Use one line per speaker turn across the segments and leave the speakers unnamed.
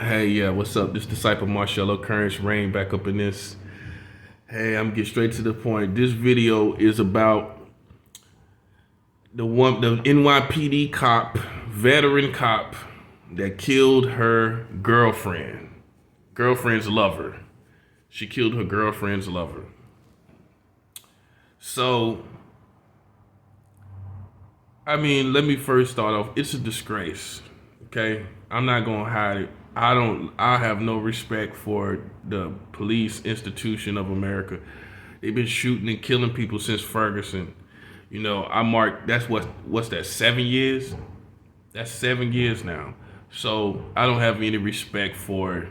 Hey, yeah, what's up? This disciple Marchello, Currence, Rain back up in this. Hey, I'm getting straight to the point. This video is about the NYPD cop, veteran cop that killed her girlfriend's lover. She killed her girlfriend's lover. So, I mean, let me first start off. It's a disgrace. Okay, I'm not gonna hide it. I have no respect for the police institution of America. They've been shooting and killing people since Ferguson. You know, I marked. What's that? 7 years. That's 7 years now. So I don't have any respect for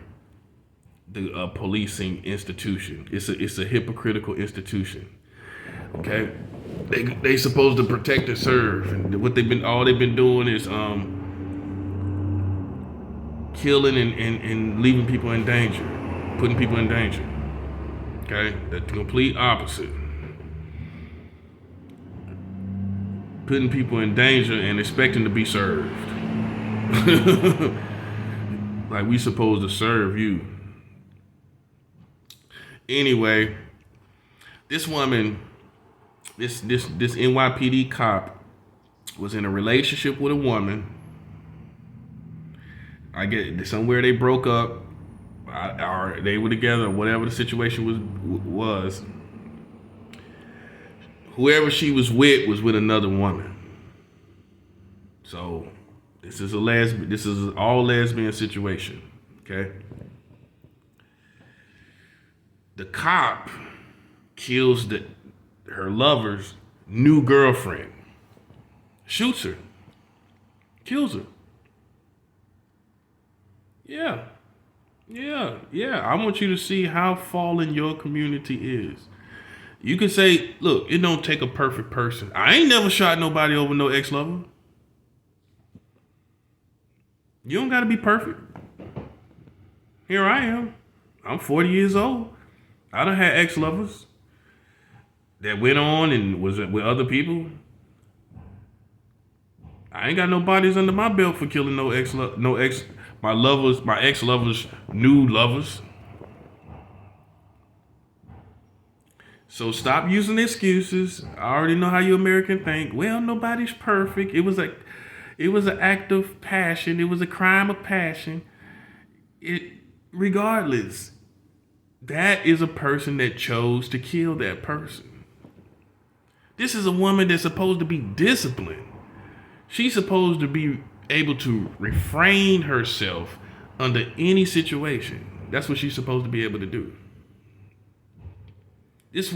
the policing institution. It's a hypocritical institution. Okay, they supposed to protect and serve, and all they've been doing is killing and leaving people in danger, putting people in danger. Okay, the complete opposite. Putting people in danger and expecting to be served. Like we supposed to serve you. Anyway, this woman, this NYPD cop was in a relationship with a woman. I get somewhere they broke up, or they were together, or whatever the situation was. Whoever she was with another woman. So this is an all lesbian situation. Okay. The cop kills her lover's new girlfriend. Shoots her. Kills her. Yeah. Yeah. I want you to see how fallen your community is. You can say, look, it don't take a perfect person. I ain't never shot nobody over no ex-lover. You don't got to be perfect. Here I am. I'm 40 years old. I done had ex-lovers that went on and was with other people. I ain't got no bodies under my belt for killing my ex-lovers, new lovers. So stop using excuses. I already know how you American think. Well, nobody's perfect. It was an act of passion. It was a crime of passion. Regardless, that is a person that chose to kill that person. This is a woman that's supposed to be disciplined. She's supposed to be able to refrain herself under any situation. That's what she's supposed to be able to do. This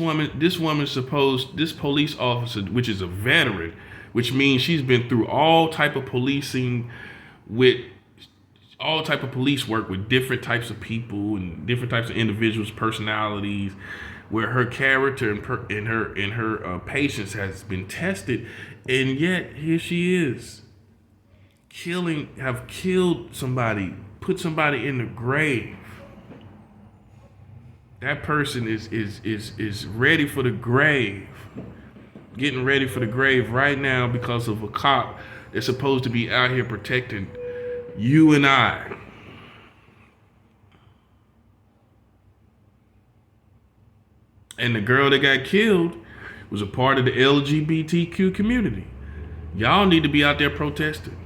police officer, which is a veteran, which means she's been through all type of policing with all type of police work with different types of people and different types of individuals, personalities, where her character and her patience has been tested, and yet here she is, have killed somebody, put somebody in the grave. That person is ready for the grave, getting ready for the grave right now because of a cop that's supposed to be out here protecting you and I. And the girl that got killed was a part of the LGBTQ community. Y'all need to be out there protesting.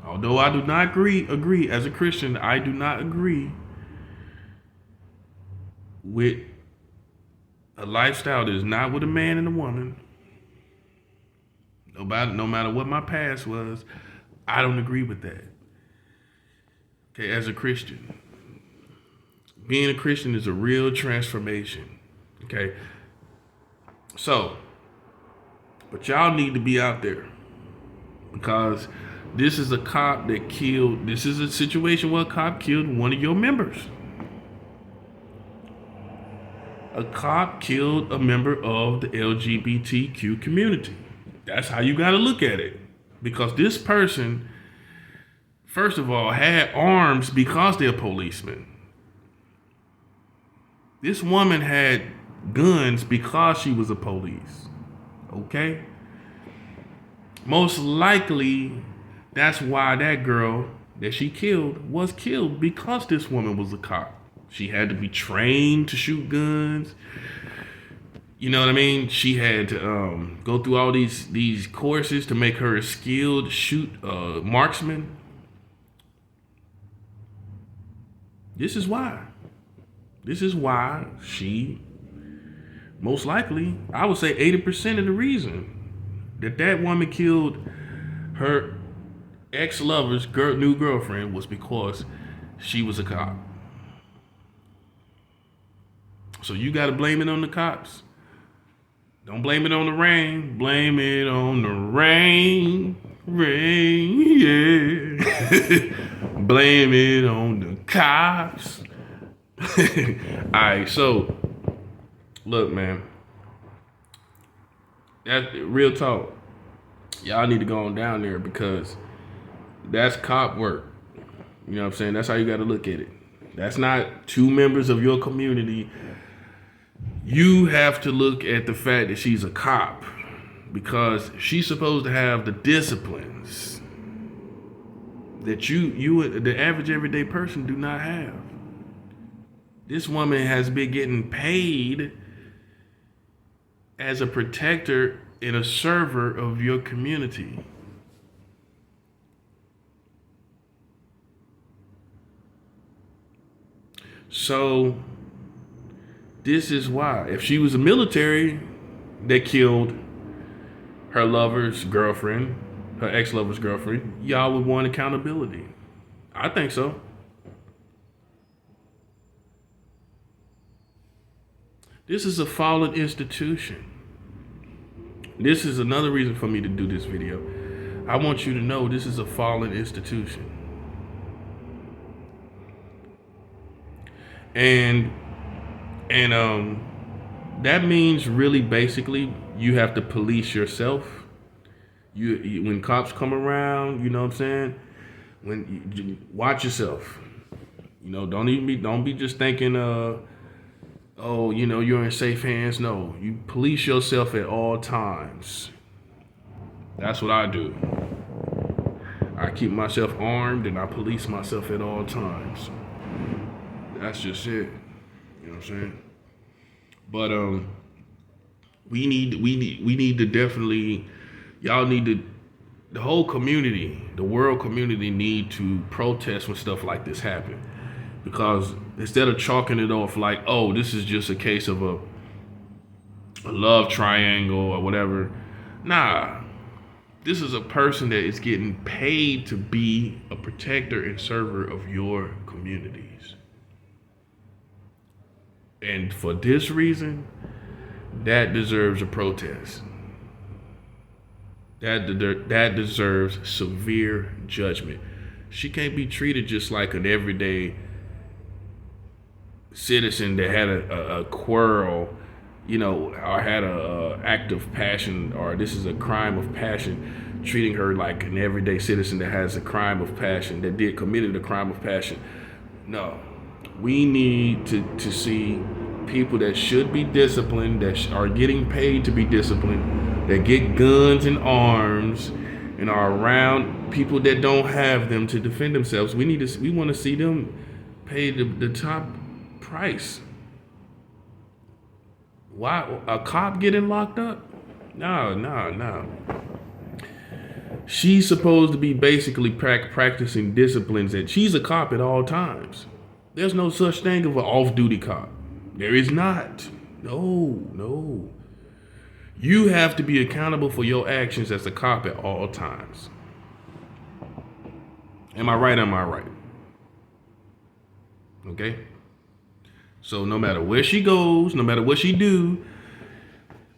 Although I do not agree as a Christian, I do not agree with a lifestyle that is not with a man and a woman. No matter what my past was, I don't agree with that. Okay, as a Christian. Being a Christian is a real transformation. Okay. So, but y'all need to be out there because this is a situation where a cop killed one of your members. A cop killed a member of the LGBTQ community. That's how you got to look at it. Because this person, first of all, had arms because they're policemen. This woman had guns because she was a police. Okay? Most likely, that's why that girl that she killed was killed because this woman was a cop. She had to be trained to shoot guns. You know what I mean? She had to go through all these courses to make her a skilled marksman. This is why. This is why she, most likely, I would say 80% of the reason that woman killed her ex-lover's new girlfriend was because she was a cop. So you got to blame it on the cops. Don't blame it on the rain. Blame it on the rain. Rain, yeah. Blame it on the cops. Alright, so look, man. That real talk. Y'all need to go on down there because that's cop work. You know what I'm saying? That's how you got to look at it. That's not two members of your community. You have to look at the fact that she's a cop because she's supposed to have the disciplines that you the average everyday person do not have. This woman has been getting paid as a protector and a server of your community. So this is why. If she was a military that killed her lover's girlfriend, her ex-lover's girlfriend, y'all would want accountability. I think so. This is a fallen institution. This is another reason for me to do this video. I want you to know this is a fallen institution. And that means really basically you have to police yourself. You when cops come around, you know what I'm saying? You watch yourself. You know, don't be just thinking oh, you know, you're in safe hands. No, you police yourself at all times. That's what I do. I keep myself armed and I police myself at all times. That's just it. You know what I'm saying? But we need to definitely, y'all need to, the whole community, the world community need to protest when stuff like this happen. Because instead of chalking it off like, oh, this is just a case of a love triangle or whatever. Nah, this is a person that is getting paid to be a protector and server of your communities. And for this reason, that deserves a protest. That deserves severe judgment. She can't be treated just like an everyday citizen that had a quarrel, you know, or had a act of passion, or this is a crime of passion, treating her like an everyday citizen that has a crime of passion, that committed a crime of passion. No, we need to see people that should be disciplined, that are getting paid to be disciplined, that get guns and arms and are around people that don't have them to defend themselves. We want to see them pay the top price. Why a cop getting locked up? No. She's supposed to be basically practicing disciplines that she's a cop at all times. There's no such thing of an off-duty cop. There is not. No. You have to be accountable for your actions as a cop at all times. Am I right? Am I right? Okay? So no matter where she goes, no matter what she do,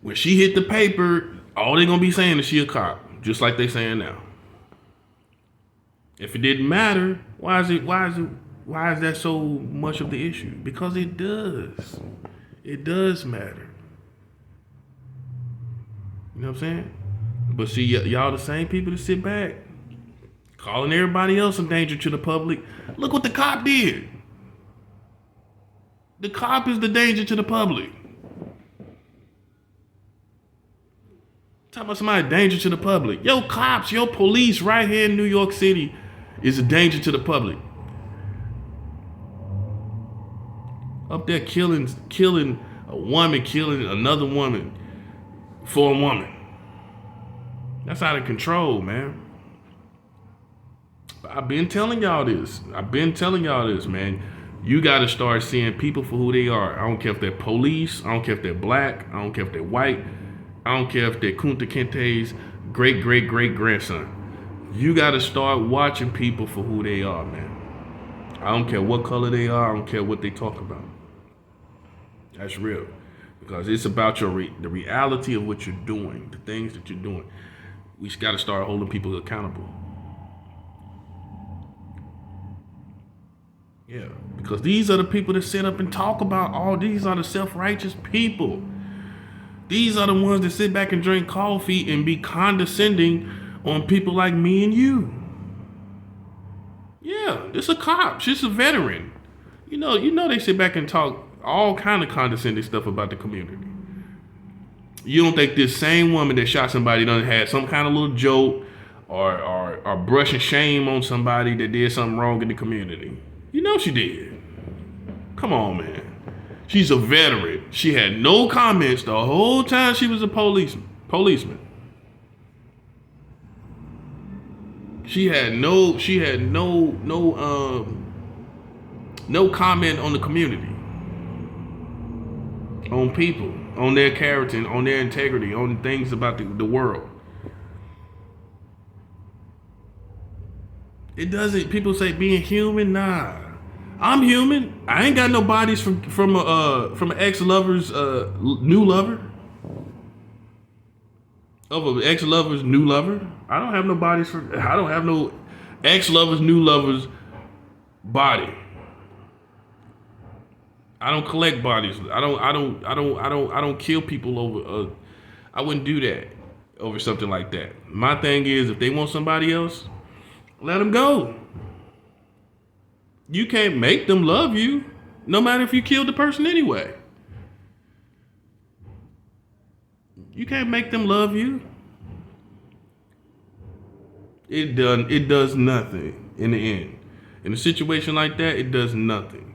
when she hit the paper, all they're gonna be saying is she a cop, just like they saying now. If it didn't matter, why is that so much of the issue? Because it does. It does matter. You know what I'm saying? But see, y'all the same people that sit back, calling everybody else a danger to the public. Look what the cop did. The cop is the danger to the public. Talking about somebody danger to the public. Yo, cops, yo, police right here in New York City It's a danger to the public. Up there killing a woman, killing another woman for a woman. That's out of control, man. I've been telling y'all this. Man. You got to start seeing people for who they are. I don't care if they're police. I don't care if they're black. I don't care if they're white. I don't care if they're Kunta Kinte's great-great-great-grandson. You got to start watching people for who they are, man. I don't care what color they are. I don't care what they talk about. That's real. Because it's about the reality of what you're doing, the things that you're doing. We got to start holding people accountable. Yeah, because these are the people that sit up and talk about all these are the self-righteous people. These are the ones that sit back and drink coffee and be condescending on people like me and you. Yeah, it's a cop. She's a veteran. You know they sit back and talk all kind of condescending stuff about the community. You don't think this same woman that shot somebody done had some kind of little joke or brushing shame on somebody that did something wrong in the community? You know she did. Come on, man. She's a veteran. She had no comments the whole time she was a policeman. She had no comment on the community, on people, on their character, on their integrity, on things about the world. It doesn't. People say being human. Nah, I'm human. I ain't got no bodies from an ex-lover's new lover. Of an ex-lover's new lover. I don't have no bodies I don't have no ex-lover's new lover's body. I don't collect bodies. I don't kill people over. I wouldn't do that over something like that. My thing is, if they want somebody else, let them go. You can't make them love you, no matter if you killed the person anyway. You can't make them love you. It does nothing in the end. In a situation like that, it does nothing.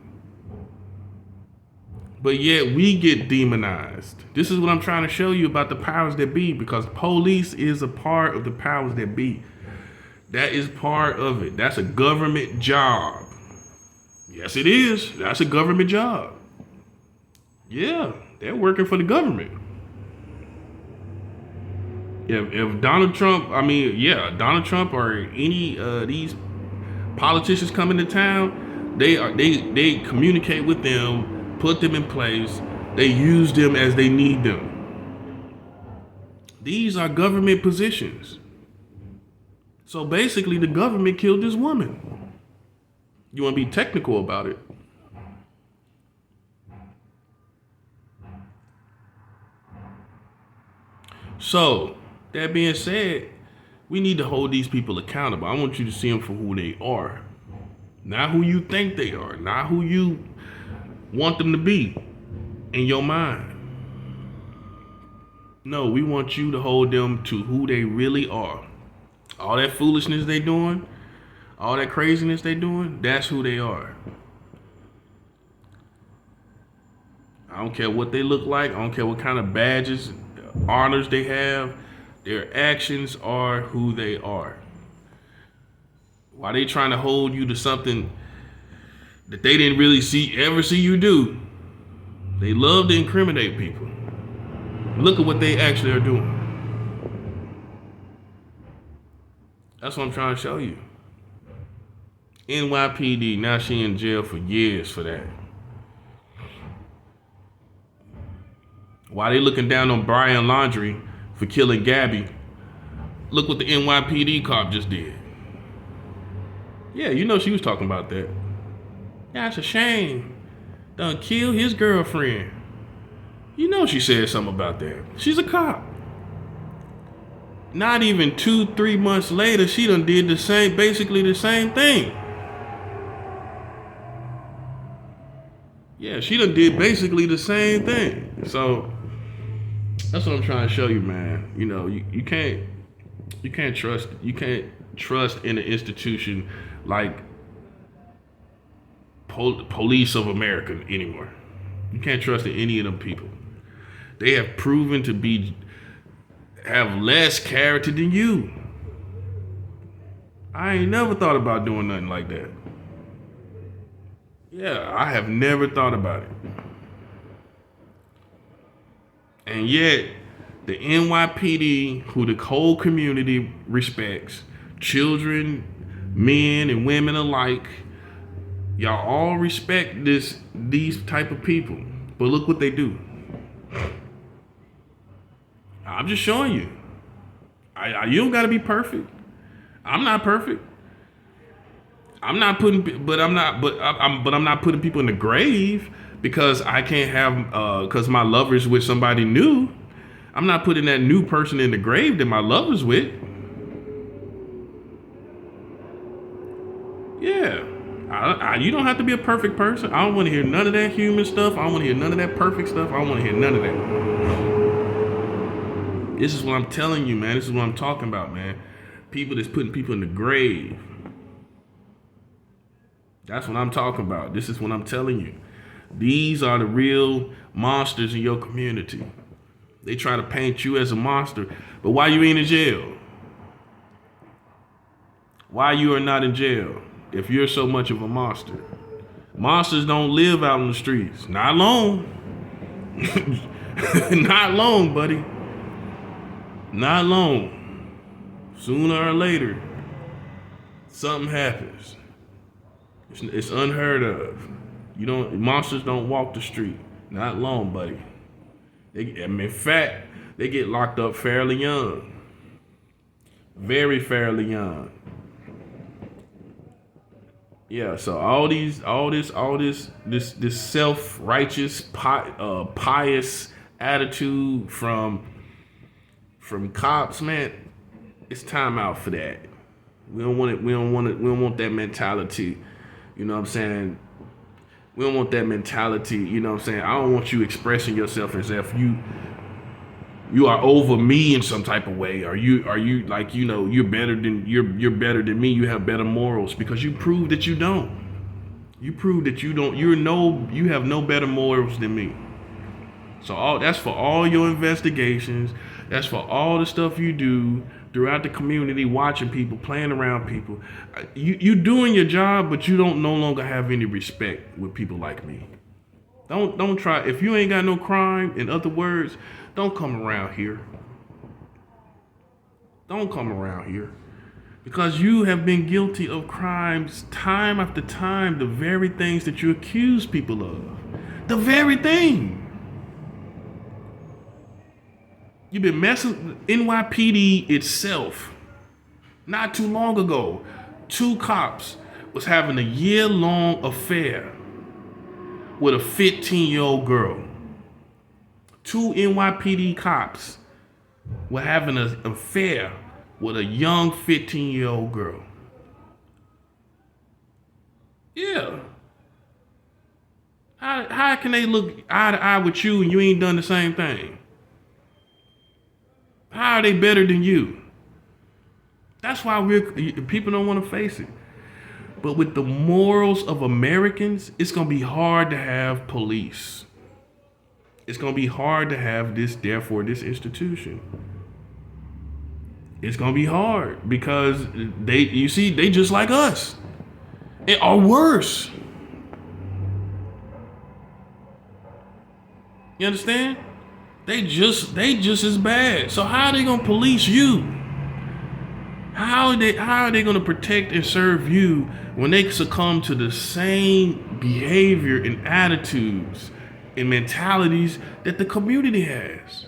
But yet we get demonized. This is what I'm trying to show you about the powers that be, because police is a part of the powers that be. That is part of it. That's a government job. Yes, it is. That's a government job. Yeah, they're working for the government. If Donald Trump, Donald Trump or any these politicians come into town, they communicate with them, put them in place, they use them as they need them. These are government positions. So basically the government killed this woman. You want to be technical about it. So, that being said, we need to hold these people accountable. I want you to see them for who they are. Not who you think they are. Not who you want them to be in your mind. No, we want you to hold them to who they really are. All that foolishness they doing, all that craziness they doing, that's who they are. I don't care what they look like. I don't care what kind of badges, honors they have. Their actions are who they are. Why they trying to hold you to something that they didn't really ever see you do? They love to incriminate people. Look at what they actually are doing. That's what I'm trying to show you. NYPD, now she in jail for years for that. Why they looking down on Brian Laundrie for killing Gabby? Look what the NYPD cop just did. Yeah, you know she was talking about that. Yeah, it's a shame. Done kill his girlfriend. You know she said something about that. She's a cop. Not even 2-3 months later, she done did basically the same thing. Yeah, she done did basically the same thing. So that's what I'm trying to show you, man. You know, you can't trust in an institution like police of America anymore. You can't trust any of them people. They have proven to have less character than you. I ain't never thought about doing nothing like that. Yeah, I have never thought about it. And yet, the NYPD, who the whole community respects, children, men and women alike, y'all all respect these type of people. But look what they do. I'm just showing you. You don't got to be perfect. I'm not perfect. I'm not putting people in the grave because I can't have because my lover's with somebody new. I'm not putting that new person in the grave that my lover's with. Yeah. You don't have to be a perfect person. I don't want to hear none of that human stuff. I don't want to hear none of that perfect stuff. I don't want to hear none of that. This is what I'm telling you, man. This is what I'm talking about, man. People that's putting people in the grave. That's what I'm talking about. This is what I'm telling you. These are the real monsters in your community. They try to paint you as a monster, but why you ain't in jail? Why you are not in jail if you're so much of a monster? Monsters don't live out on the streets. Not long. Not long, buddy. Not long. Sooner or later, something happens. It's unheard of. Monsters don't walk the street. Not long, buddy. In fact, they get locked up fairly young. Very fairly young. Yeah, so all this self-righteous, pious attitude from cops, man, it's time out for that. We don't want it. We don't want that mentality. You know what I'm saying? We don't want that mentality. You know what I'm saying? I don't want you expressing yourself as if you are over me in some type of way. Are you like, you're better than me. You have better morals because you prove that you don't. You prove that you don't. You have no better morals than me. So that's for all your investigations. That's for all the stuff you do throughout the community, watching people, playing around people. You doing your job, but you don't no longer have any respect with people like me. Don't try. If you ain't got no crime, in other words, don't come around here. Don't come around here. Because you have been guilty of crimes time after time, the very things that you accuse people of. The very thing. You've been messing with NYPD itself. Not too long ago, 2 cops was having a year-long affair with a 15-year-old girl. 2 NYPD cops were having an affair with a young 15-year-old girl. Yeah. How can they look eye to eye with you and you ain't done the same thing? How are they better than you? That's why people don't want to face it. But with the morals of Americans, it's going to be hard to have police. It's going to be hard to have this institution. It's going to be hard because they just like us. Or worse. You understand? They just as bad. So how are they gonna police you? How are they gonna protect and serve you when they succumb to the same behavior and attitudes and mentalities that the community has?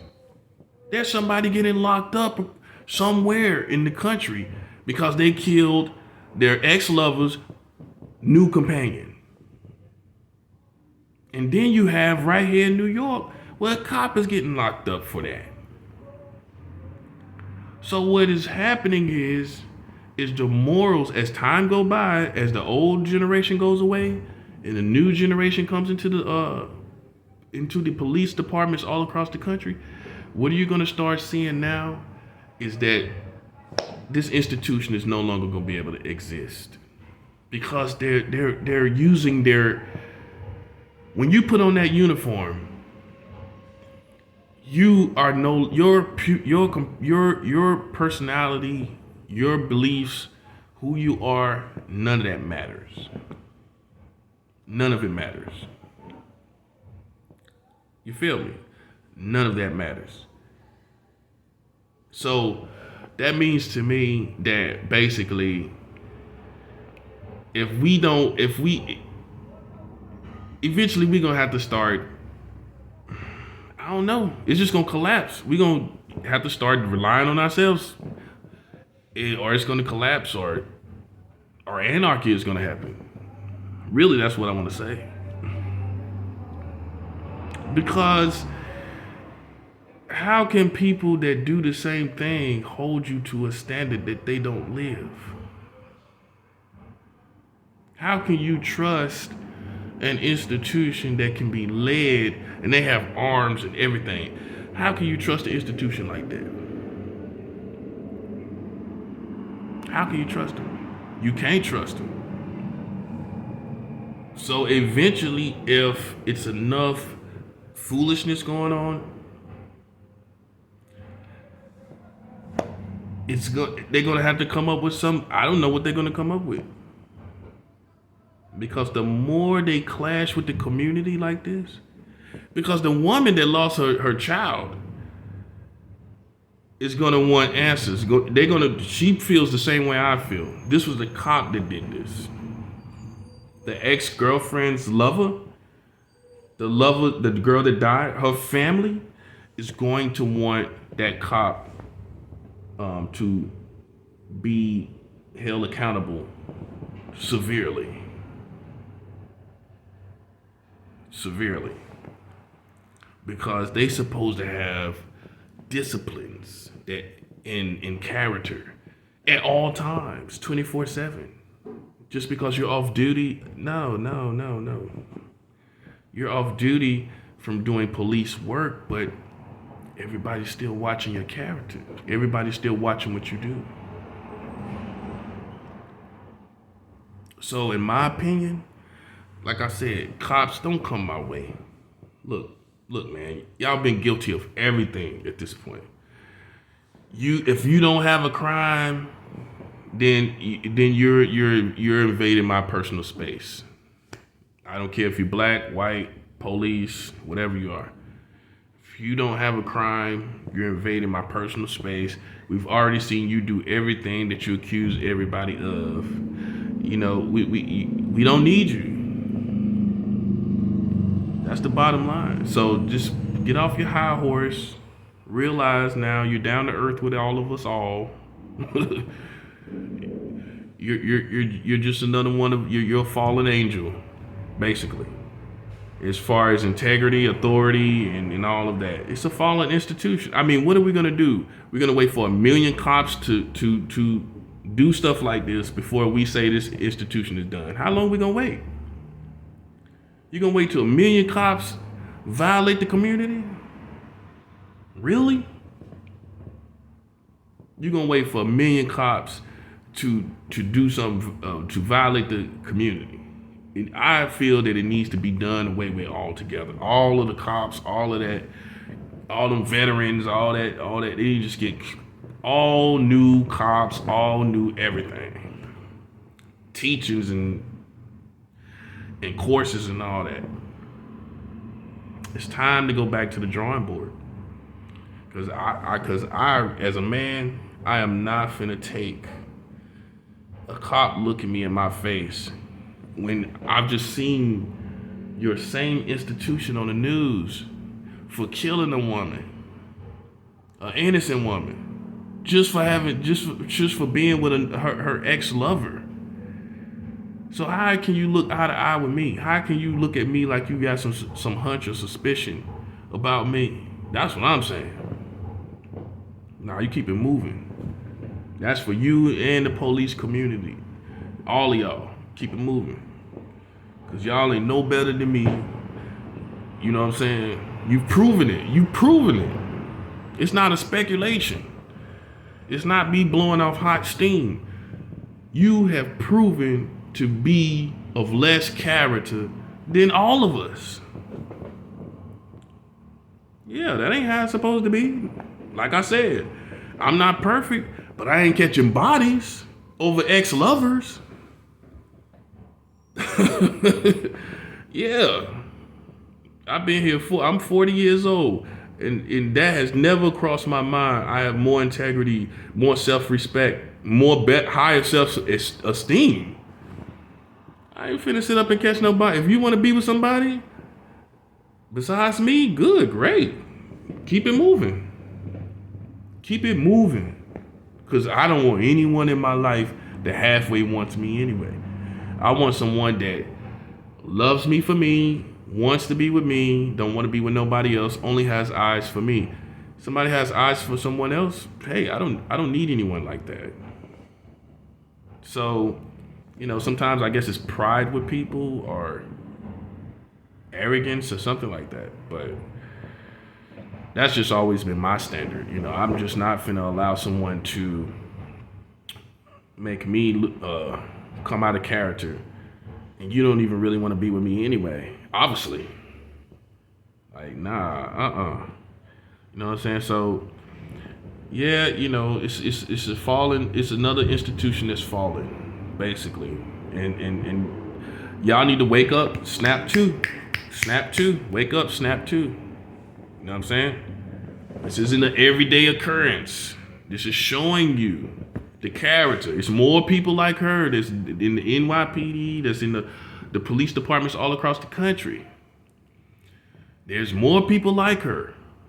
There's somebody getting locked up somewhere in the country because they killed their ex-lover's new companion. And then you have right here in New York, well, a cop is getting locked up for that. So what is happening is the morals, as time go by, as the old generation goes away, and the new generation comes into the police departments all across the country, what are you going to start seeing now is that this institution is no longer going to be able to exist. because they're using their, when you put on that uniform, you are no your personality, your beliefs, who you are, none of that matters. None of it matters. You feel me? None of that matters. So that means to me that basically eventually we're gonna have to start, I don't know, it's just gonna collapse. We're gonna have to start relying on ourselves, or it's gonna collapse, or anarchy is gonna happen. Really, that's what I want to say. Because how can people that do the same thing hold you to a standard that they don't live? How can you trust an institution that can be led and they have arms and everything? How can you trust an institution like that? How can you trust them? You can't trust them. So eventually, if it's enough foolishness going on, they're gonna have to come up with some. I don't know what they're gonna come up with, because the more they clash with the community like this, because the woman that lost her child is gonna want answers. She feels the same way I feel. This was the cop that did this. The ex-girlfriend's lover, the girl that died, her family is going to want that cop to be held accountable severely. Because they supposed to have disciplines that in character at all times, 24/7. Just because you're off duty, no. You're off duty from doing police work, but everybody's still watching your character. Everybody's still watching what you do. So in my opinion, like I said, cops, don't come my way. Look, man, y'all been guilty of everything at this point. If you don't have a crime, then you're invading my personal space. I don't care if you're black, white, police, whatever you are. If you don't have a crime, you're invading my personal space. We've already seen you do everything that you accuse everybody of. You know, we don't need you. That's the bottom line. So just get off your high horse. Realize now you're down to earth with all of us all. You're just another one of you're a fallen angel, basically. As far as integrity, authority, and all of that, it's a fallen institution. I mean, what are we gonna do? We're gonna wait for 1 million cops to do stuff like this before we say this institution is done? How long are we gonna wait? You gonna wait till 1 million cops violate the community? Really? You're gonna wait for 1 million cops to do something to violate the community? And I feel that it needs to be done away with altogether. All of the cops, all of that, all them veterans, all that, they need to just get all new cops, all new everything, teachers and courses and all that. It's time to go back to the drawing board. Because I, as a man, I am not finna take a cop looking me in my face when I've just seen your same institution on the news for killing a woman, an innocent woman, just for being with her ex-lover. So how can you look eye to eye with me? How can you look at me like you got some hunch or suspicion about me? That's what I'm saying. Nah, you keep it moving. That's for you and the police community. All of y'all, keep it moving. Because y'all ain't no better than me. You know what I'm saying? You've proven it. It's not a speculation. It's not me blowing off hot steam. You have proven to be of less character than all of us. Yeah, that ain't how it's supposed to be. Like I said, I'm not perfect, but I ain't catching bodies over ex-lovers. Yeah. I've been here I'm 40 years old. And that has never crossed my mind. I have more integrity, more self-respect, higher self-esteem. I ain't finna sit up and catch nobody. If you want to be with somebody besides me, good, great. Keep it moving. Keep it moving. Because I don't want anyone in my life that halfway wants me anyway. I want someone that loves me for me, wants to be with me, don't want to be with nobody else, only has eyes for me. Somebody has eyes for someone else, hey, I don't need anyone like that. So, sometimes I guess it's pride with people or arrogance or something like that. But that's just always been my standard. I'm just not finna allow someone to make me come out of character. And you don't even really want to be with me anyway, obviously. Like, nah, You know what I'm saying? So, yeah, it's another institution that's falling, basically. And y'all need to wake up, snap two, wake up, snap two. You know what I'm saying? This isn't an everyday occurrence. This is showing you the character. It's more people like her that's in the NYPD, that's in the police departments all across the country. There's more people like her.